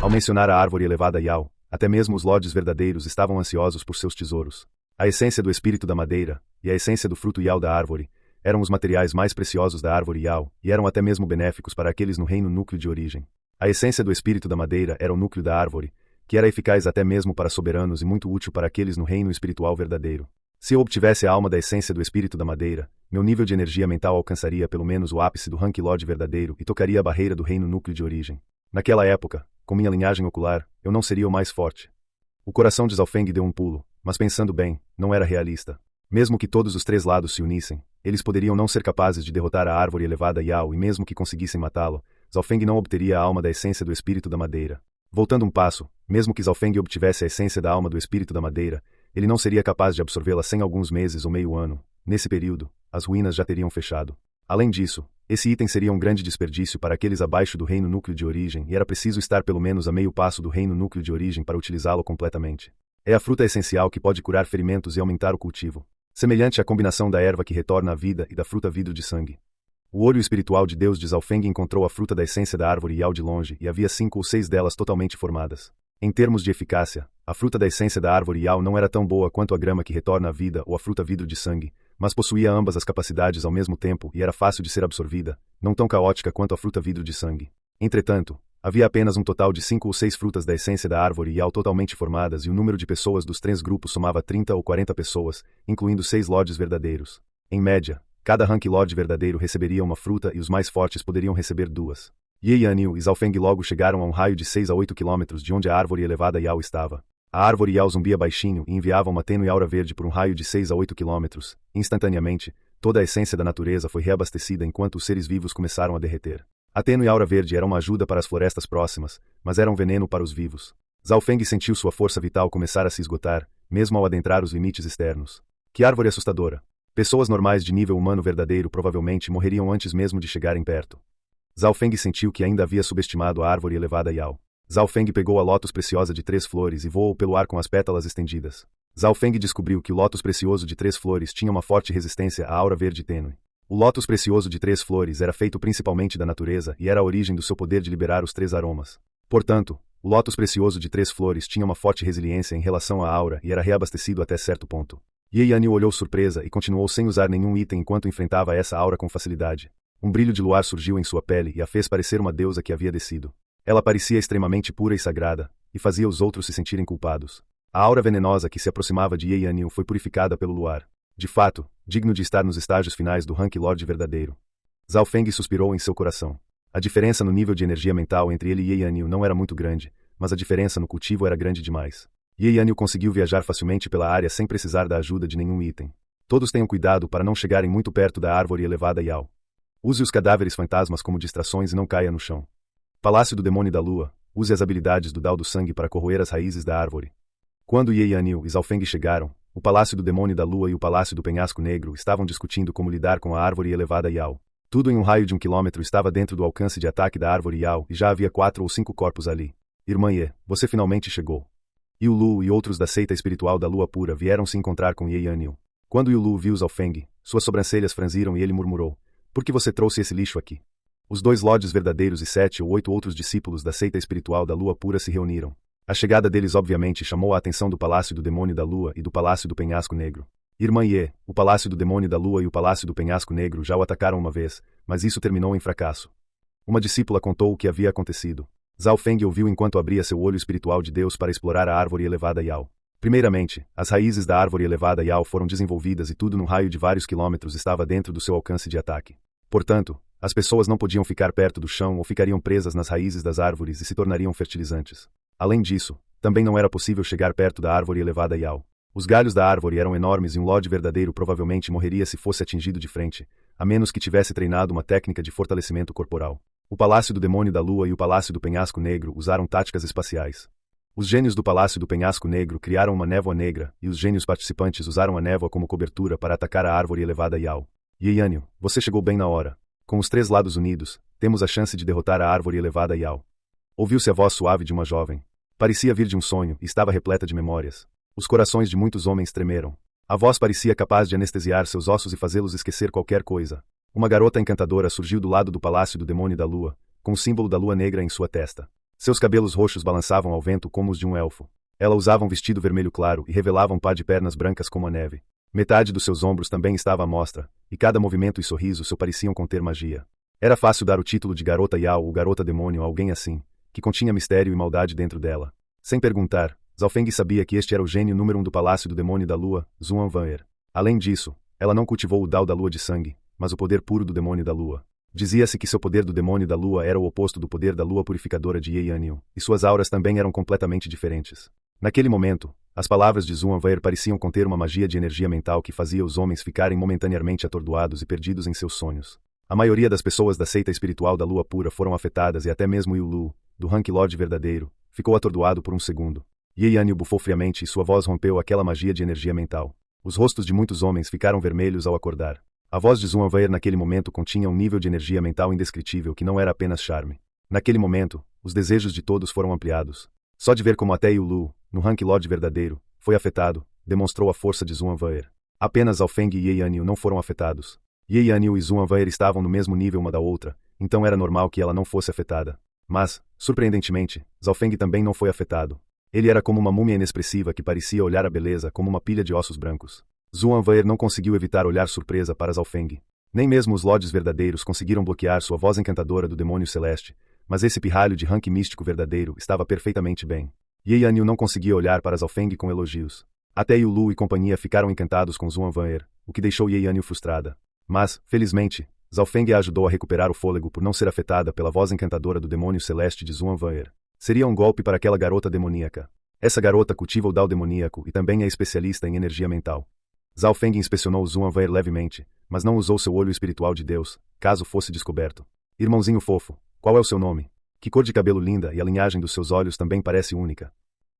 Ao mencionar a árvore elevada Yao, até mesmo os lordes verdadeiros estavam ansiosos por seus tesouros. A essência do espírito da madeira, e a essência do fruto Yao da árvore, eram os materiais mais preciosos da árvore Yao, e eram até mesmo benéficos para aqueles no reino núcleo de origem. A essência do espírito da madeira era o núcleo da árvore, que era eficaz até mesmo para soberanos e muito útil para aqueles no reino espiritual verdadeiro. Se eu obtivesse a alma da essência do espírito da madeira, meu nível de energia mental alcançaria pelo menos o ápice do rank Lord verdadeiro e tocaria a barreira do reino núcleo de origem. Naquela época, com minha linhagem ocular, eu não seria o mais forte. O coração de Zhao Feng deu um pulo, mas pensando bem, não era realista. Mesmo que todos os três lados se unissem, eles poderiam não ser capazes de derrotar a árvore elevada Yao e mesmo que conseguissem matá-lo, Zhao Feng não obteria a alma da essência do espírito da madeira. Voltando um passo, mesmo que Zhao Feng obtivesse a essência da alma do espírito da madeira, ele não seria capaz de absorvê-la sem alguns meses ou meio ano. Nesse período, as ruínas já teriam fechado. Além disso, esse item seria um grande desperdício para aqueles abaixo do reino núcleo de origem e era preciso estar pelo menos a meio passo do reino núcleo de origem para utilizá-lo completamente. É a fruta essencial que pode curar ferimentos e aumentar o cultivo. Semelhante à combinação da erva que retorna à vida e da fruta vidro de sangue. O olho espiritual de Deus de Zhao Feng encontrou a fruta da essência da árvore Yao de longe e havia 5 ou 6 delas totalmente formadas. Em termos de eficácia, a fruta da essência da árvore Yao não era tão boa quanto a grama que retorna à vida ou a fruta vidro de sangue, mas possuía ambas as capacidades ao mesmo tempo e era fácil de ser absorvida, não tão caótica quanto a fruta vidro de sangue. Entretanto, havia apenas um total de 5 ou 6 frutas da essência da árvore Yao totalmente formadas e o número de pessoas dos 3 grupos somava 30 ou 40 pessoas, incluindo 6 lords verdadeiros. Em média, cada rank lord verdadeiro receberia uma fruta e os mais fortes poderiam receber 2. Ye Yanniu e Zhao Feng logo chegaram a um raio de 6 a 8 quilômetros de onde a árvore elevada Yao estava. A árvore Yao zumbia baixinho e enviava uma tênue aura verde por um raio de 6 a 8 quilômetros. Instantaneamente, toda a essência da natureza foi reabastecida enquanto os seres vivos começaram a derreter. A tênue aura verde era uma ajuda para as florestas próximas, mas era um veneno para os vivos. Zhao Feng sentiu sua força vital começar a se esgotar, mesmo ao adentrar os limites externos. Que árvore assustadora! Pessoas normais de nível humano verdadeiro provavelmente morreriam antes mesmo de chegarem perto. Zhao Feng sentiu que ainda havia subestimado a árvore elevada Yao. Zhao Feng pegou a lótus preciosa de 3 flores e voou pelo ar com as pétalas estendidas. Zhao Feng descobriu que o lótus precioso de 3 flores tinha uma forte resistência à aura verde tênue. O lótus precioso de 3 flores era feito principalmente da natureza e era a origem do seu poder de liberar os 3 aromas. Portanto, o lótus precioso de 3 flores tinha uma forte resiliência em relação à aura e era reabastecido até certo ponto. Ye Yanniu olhou surpresa e continuou sem usar nenhum item enquanto enfrentava essa aura com facilidade. Um brilho de luar surgiu em sua pele e a fez parecer uma deusa que havia descido. Ela parecia extremamente pura e sagrada, e fazia os outros se sentirem culpados. A aura venenosa que se aproximava de Ye Yanniu foi purificada pelo luar. De fato, digno de estar nos estágios finais do rank Lord verdadeiro. Zhao Feng suspirou em seu coração. A diferença no nível de energia mental entre ele e Ye Yanniu não era muito grande, mas a diferença no cultivo era grande demais. Ye Yanniu conseguiu viajar facilmente pela área sem precisar da ajuda de nenhum item. Todos tenham cuidado para não chegarem muito perto da árvore elevada Yao. Use os cadáveres fantasmas como distrações e não caia no chão. Palácio do Demônio da Lua, use as habilidades do Dao do Sangue para corroer as raízes da árvore. Quando Ye Yanniu e Zhao Feng chegaram, o Palácio do Demônio da Lua e o Palácio do Penhasco Negro estavam discutindo como lidar com a árvore elevada Yao. Tudo em um raio de 1 quilômetro estava dentro do alcance de ataque da árvore Yao e já havia 4 ou 5 corpos ali. Irmã Ye, você finalmente chegou. Yu Lu e outros da seita espiritual da Lua Pura vieram se encontrar com Ye Yanniu. Quando Yu Lu viu Zhao Feng, suas sobrancelhas franziram e ele murmurou: por que você trouxe esse lixo aqui? Os 2 lordes verdadeiros e 7 ou 8 outros discípulos da seita espiritual da Lua Pura se reuniram. A chegada deles obviamente chamou a atenção do Palácio do Demônio da Lua e do Palácio do Penhasco Negro. Irmã Ye, o Palácio do Demônio da Lua e o Palácio do Penhasco Negro já o atacaram uma vez, mas isso terminou em fracasso. Uma discípula contou o que havia acontecido. Zhao Feng ouviu enquanto abria seu olho espiritual de Deus para explorar a árvore elevada Yao. Primeiramente, as raízes da árvore elevada Yao foram desenvolvidas e tudo num raio de vários quilômetros estava dentro do seu alcance de ataque. Portanto, as pessoas não podiam ficar perto do chão ou ficariam presas nas raízes das árvores e se tornariam fertilizantes. Além disso, também não era possível chegar perto da árvore elevada Yao. Os galhos da árvore eram enormes e um lorde verdadeiro provavelmente morreria se fosse atingido de frente, a menos que tivesse treinado uma técnica de fortalecimento corporal. O Palácio do Demônio da Lua e o Palácio do Penhasco Negro usaram táticas espaciais. Os gênios do Palácio do Penhasco Negro criaram uma névoa negra e os gênios participantes usaram a névoa como cobertura para atacar a árvore elevada Yao. Ye Yanniu, você chegou bem na hora. Com os 3 lados unidos, temos a chance de derrotar a árvore elevada Yao. Ouviu-se a voz suave de uma jovem. Parecia vir de um sonho e estava repleta de memórias. Os corações de muitos homens tremeram. A voz parecia capaz de anestesiar seus ossos e fazê-los esquecer qualquer coisa. Uma garota encantadora surgiu do lado do Palácio do Demônio da Lua, com o símbolo da lua negra em sua testa. Seus cabelos roxos balançavam ao vento como os de um elfo. Ela usava um vestido vermelho claro e revelava um par de pernas brancas como a neve. Metade dos seus ombros também estava à mostra, e cada movimento e sorriso só pareciam conter magia. Era fácil dar o título de garota Yao ou garota demônio a alguém assim, que continha mistério e maldade dentro dela. Sem perguntar, Zhao Feng sabia que este era o gênio número 1 do Palácio do Demônio da Lua, Zhuan Van'er. Além disso, ela não cultivou o Dao da Lua de Sangue, mas o poder puro do Demônio da Lua. Dizia-se que seu poder do Demônio da Lua era o oposto do poder da Lua Purificadora de Ye Yanniu, e suas auras também eram completamente diferentes. Naquele momento, as palavras de Zhuan Van'er pareciam conter uma magia de energia mental que fazia os homens ficarem momentaneamente atordoados e perdidos em seus sonhos. A maioria das pessoas da seita espiritual da Lua Pura foram afetadas e até mesmo Yu Lu, do Rank Lord verdadeiro, ficou atordoado por um segundo. Ye Yanniu bufou friamente e sua voz rompeu aquela magia de energia mental. Os rostos de muitos homens ficaram vermelhos ao acordar. A voz de Zhuan Van'er naquele momento continha um nível de energia mental indescritível que não era apenas charme. Naquele momento, os desejos de todos foram ampliados. Só de ver como até Yu Lu, no Rank Lord verdadeiro, foi afetado, demonstrou a força de Zhuan Van'er. Apenas Zhao Feng e Ye Yanniu não foram afetados. Ye Yanniu e Zhuan Van'er estavam no mesmo nível uma da outra, então era normal que ela não fosse afetada. Mas, surpreendentemente, Zhao Feng também não foi afetado. Ele era como uma múmia inexpressiva que parecia olhar a beleza como uma pilha de ossos brancos. Zhuan Van'er não conseguiu evitar olhar surpresa para Zhao Feng. Nem mesmo os lords verdadeiros conseguiram bloquear sua voz encantadora do demônio celeste, mas esse pirralho de rank místico verdadeiro estava perfeitamente bem. Ye Yanniu não conseguia olhar para Zhao Feng com elogios. Até Yu Lu e companhia ficaram encantados com Zhuan Van'er, o que deixou Ye Yanniu frustrada. Mas, felizmente, Zhao Feng a ajudou a recuperar o fôlego por não ser afetada pela voz encantadora do demônio celeste de Zhuan Van'er. Seria um golpe para aquela garota demoníaca. Essa garota cultiva o Dao demoníaco e também é especialista em energia mental. Zhao Feng inspecionou Zhuan Van'er levemente, mas não usou seu olho espiritual de Deus, caso fosse descoberto. Irmãozinho fofo, qual é o seu nome? Que cor de cabelo linda e a linhagem dos seus olhos também parece única.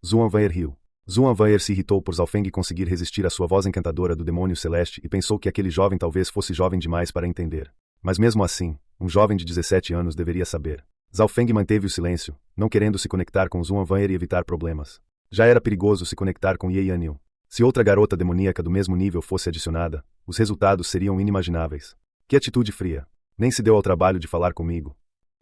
Zhuan Van'er riu. Zhuan Van'er se irritou por Zhao Feng conseguir resistir à sua voz encantadora do demônio celeste e pensou que aquele jovem talvez fosse jovem demais para entender. Mas mesmo assim, um jovem de 17 anos deveria saber. Zhao Feng manteve o silêncio, não querendo se conectar com Zhuan Van'er e evitar problemas. Já era perigoso se conectar com Ye Yanniu. Se outra garota demoníaca do mesmo nível fosse adicionada, os resultados seriam inimagináveis. Que atitude fria. Nem se deu ao trabalho de falar comigo.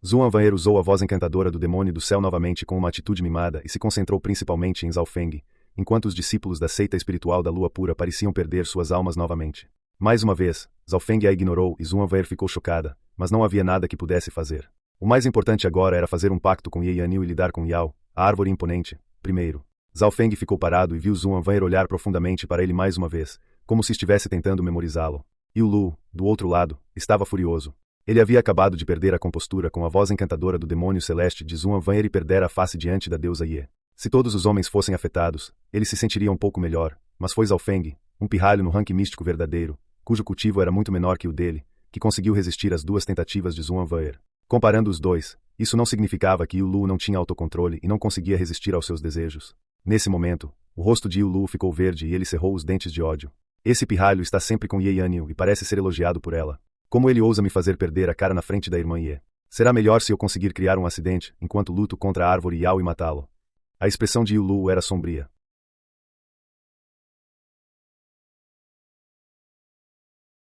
Zhuan Van'er usou a voz encantadora do demônio do céu novamente com uma atitude mimada e se concentrou principalmente em Zhao Feng, enquanto os discípulos da seita espiritual da Lua Pura pareciam perder suas almas novamente. Mais uma vez, Zhao Feng a ignorou e Zhuan Van'er ficou chocada, mas não havia nada que pudesse fazer. O mais importante agora era fazer um pacto com Ye Yanniu e lidar com Yao, a árvore imponente, primeiro. Zhao Feng ficou parado e viu Zhuan Van'er olhar profundamente para ele mais uma vez, como se estivesse tentando memorizá-lo. Yu Lu, do outro lado, estava furioso. Ele havia acabado de perder a compostura com a voz encantadora do demônio celeste de Zhuan Van'er e perder a face diante da deusa Ye. Se todos os homens fossem afetados, ele se sentiria um pouco melhor, mas foi Zhao Feng, um pirralho no rank místico verdadeiro, cujo cultivo era muito menor que o dele, que conseguiu resistir às duas tentativas de Zhuan Van'er. Comparando os dois, isso não significava que Yu Lu não tinha autocontrole e não conseguia resistir aos seus desejos. Nesse momento, o rosto de Yu Lu ficou verde e ele cerrou os dentes de ódio. Esse pirralho está sempre com Ye Yanniu e parece ser elogiado por ela. Como ele ousa me fazer perder a cara na frente da irmã Ye? Será melhor se eu conseguir criar um acidente, enquanto luto contra a árvore Yao e matá-lo. A expressão de Yu Lu era sombria.